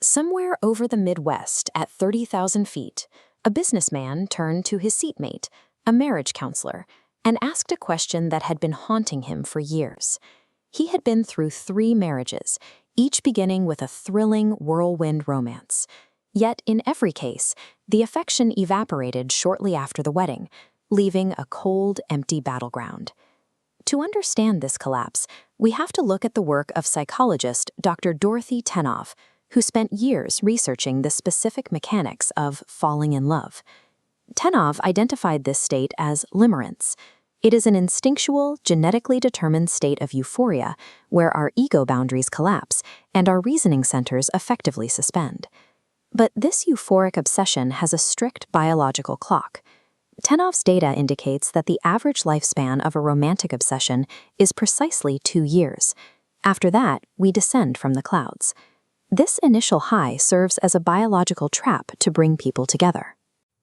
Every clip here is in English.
Somewhere over the Midwest at 30,000 feet, a businessman turned to his seatmate, a marriage counselor, and asked a question that had been haunting him for years. He had been through 3 marriages, each beginning with a thrilling whirlwind romance. Yet in every case, the affection evaporated shortly after the wedding, leaving a cold, empty battleground. To understand this collapse, we have to look at the work of psychologist Dr. Dorothy Tennov, who spent years researching the specific mechanics of falling in love. Tennov identified this state as limerence. It is an instinctual, genetically determined state of euphoria where our ego boundaries collapse and our reasoning centers effectively suspend. But this euphoric obsession has a strict biological clock. Tennov's data indicates that the average lifespan of a romantic obsession is precisely 2 years. After that, we descend from the clouds. This initial high serves as a biological trap to bring people together.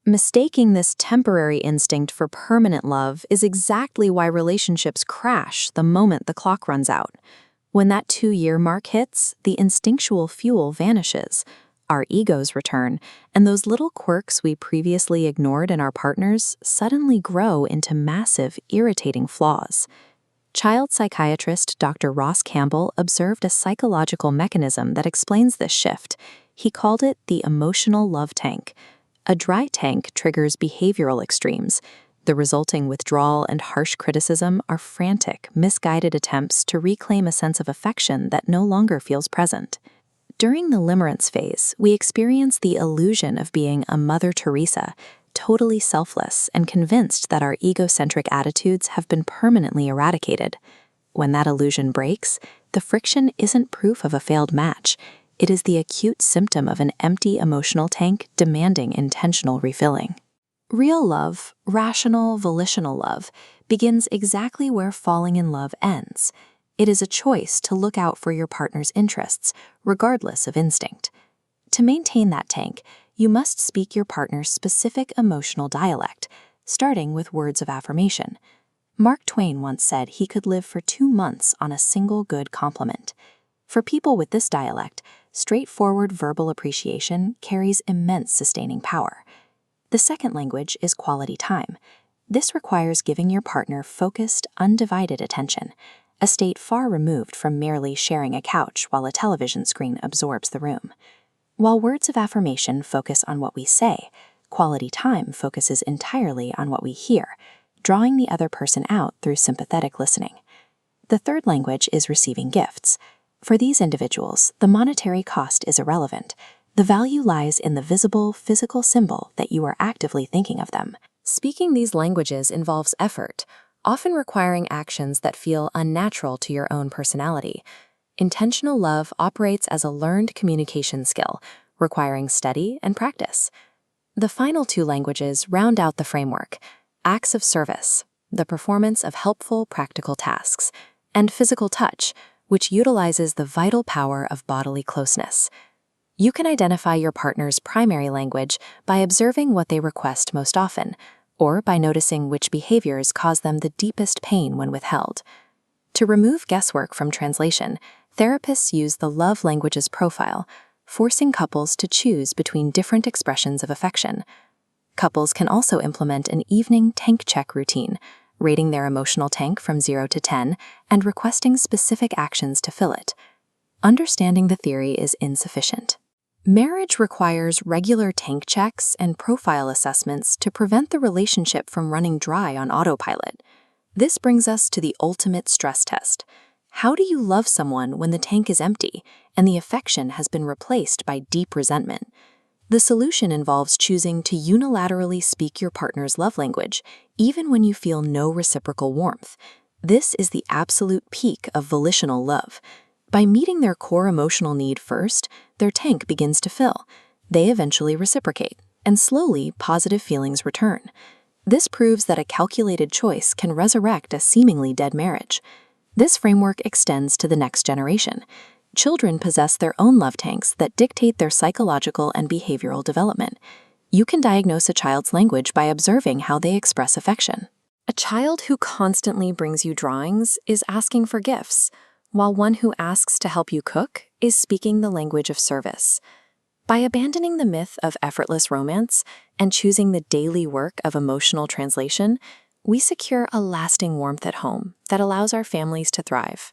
Mistaking this temporary instinct for permanent love is exactly why relationships crash the moment the clock runs out. When that 2-year mark hits, the instinctual fuel vanishes. Our egos return, and those little quirks we previously ignored in our partners suddenly grow into massive, irritating flaws. Child psychiatrist Dr. Ross Campbell observed a psychological mechanism that explains this shift. He called it the emotional love tank. A dry tank triggers behavioral extremes. The resulting withdrawal and harsh criticism are frantic, misguided attempts to reclaim a sense of affection that no longer feels present. During the limerence phase, we experience the illusion of being a Mother Teresa, totally selfless and convinced that our egocentric attitudes have been permanently eradicated. When that illusion breaks, the friction isn't proof of a failed match. It is the acute symptom of an empty emotional tank demanding intentional refilling. Real love, rational, volitional love, begins exactly where falling in love ends. It is a choice to look out for your partner's interests, regardless of instinct. To maintain that tank, you must speak your partner's specific emotional dialect, starting with words of affirmation. Mark Twain once said he could live for 2 months on a single good compliment. For people with this dialect, straightforward verbal appreciation carries immense sustaining power. The second language is quality time. This requires giving your partner focused, undivided attention, a state far removed from merely sharing a couch while a television screen absorbs the room. While words of affirmation focus on what we say, quality time focuses entirely on what we hear, drawing the other person out through sympathetic listening. The third language is receiving gifts. For these individuals, the monetary cost is irrelevant. The value lies in the visible, physical symbol that you are actively thinking of them. Speaking these languages involves effort, often requiring actions that feel unnatural to your own personality. Intentional love operates as a learned communication skill, requiring study and practice. The final 2 languages round out the framework: acts of service, the performance of helpful, practical tasks, and physical touch, which utilizes the vital power of bodily closeness. You can identify your partner's primary language by observing what they request most often, or by noticing which behaviors cause them the deepest pain when withheld. To remove guesswork from translation, therapists use the love languages profile, forcing couples to choose between different expressions of affection. Couples can also implement an evening tank check routine, rating their emotional tank from 0 to 10 and requesting specific actions to fill it. Understanding the theory is insufficient. Marriage requires regular tank checks and profile assessments to prevent the relationship from running dry on autopilot. This brings us to the ultimate stress test. How do you love someone when the tank is empty and the affection has been replaced by deep resentment? The solution involves choosing to unilaterally speak your partner's love language, even when you feel no reciprocal warmth. This is the absolute peak of volitional love. By meeting their core emotional need first, their tank begins to fill. They eventually reciprocate, and slowly positive feelings return. This proves that a calculated choice can resurrect a seemingly dead marriage. This framework extends to the next generation. Children possess their own love tanks that dictate their psychological and behavioral development. You can diagnose a child's language by observing how they express affection. A child who constantly brings you drawings is asking for gifts, while one who asks to help you cook is speaking the language of service. By abandoning the myth of effortless romance and choosing the daily work of emotional translation, we secure a lasting warmth at home that allows our families to thrive.